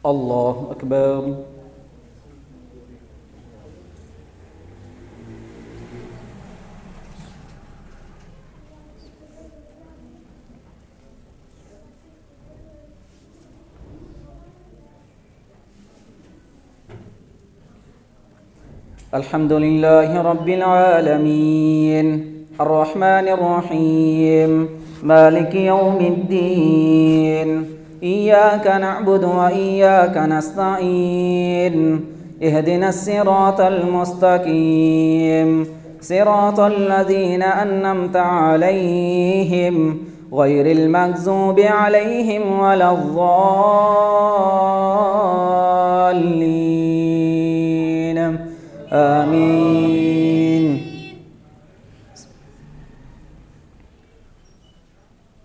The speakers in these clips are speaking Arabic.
الله أكبر. الحمد لله رب العالمين الرحمن الرحيم مالك يوم الدين إياك نعبد وإياك نستعين اهدنا الصراط المستقيم صراط الذين أنعمت عليهم غير المغضوب عليهم ولا الضالين آمين.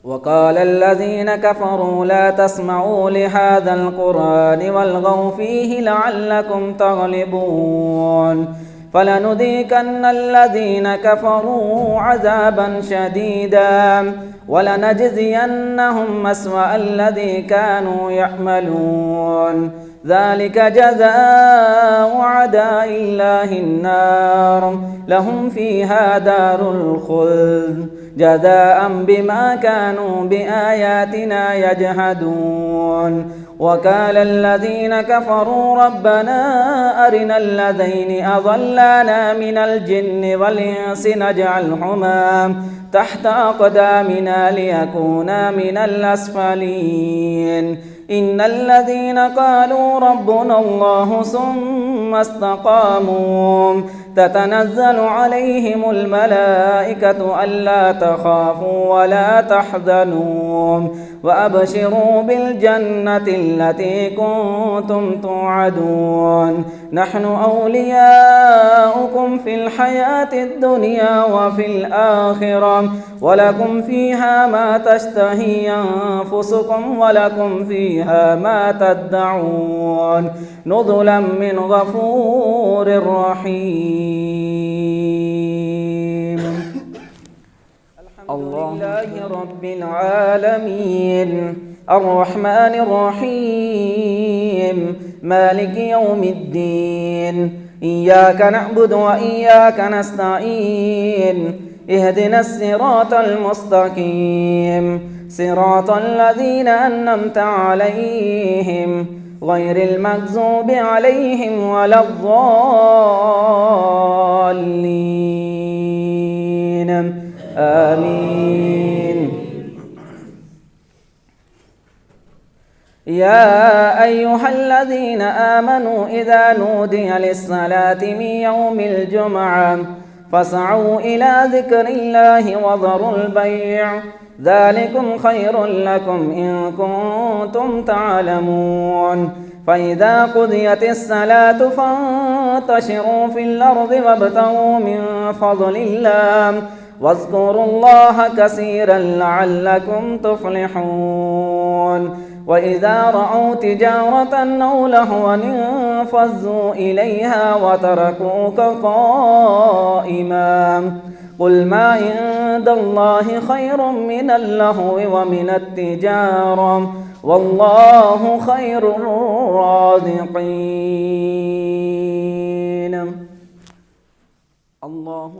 وقال الذين كفروا لا تسمعوا لهذا القرآن والغوا فيه لعلكم تغلبون فلنذيقن الذين كفروا عذابا شديدا ولنجزينهم أسوأ الذي كانوا يعملون ذلك جزاء أعداء الله النار لهم فيها دار الخلد جزاء بما كانوا بآياتنا يجحدون وقال الذين كفروا ربنا أرنا الذين أضلانا من الجن والإنس نجعلهما تحت أقدامنا ليكونا من الأسفلين إن الذين قالوا ربنا الله ثم استقاموا تتنزل عليهم الملائكة ألا تخافوا ولا تحزنوا وأبشروا بالجنة التي كنتم توعدون نحن أولياؤكم في الحياة الدنيا وفي الآخرة ولكم فيها ما تشتهي أنفسكم ولكم فيها ما تدعون نزلا من غفور رحيم. الحمد لله رب العالمين الرحمن الرحيم مالك يوم الدين إياك نعبد وإياك نستعين اهدنا الصراط المستقيم صراط الذين أنعمت عليهم غير المغضوب عليهم ولا الضالين آمين. يا أيها الذين آمنوا إذا نودي للصلاة من يوم الجمعة فاسعوا إلى ذكر الله وذروا البيع ذلكم خير لكم إن كنتم تعلمون فإذا قضيت الصلاة فانتشروا في الأرض وابتغوا من فضل الله واذكروا الله كثيرا لعلكم تفلحون وإذا رأوا تجارة أو لهوا انفضوا إليها وتركوك قائما قل ما عند الله خير من اللهو ومن التجارة والله خير الرازقين. الله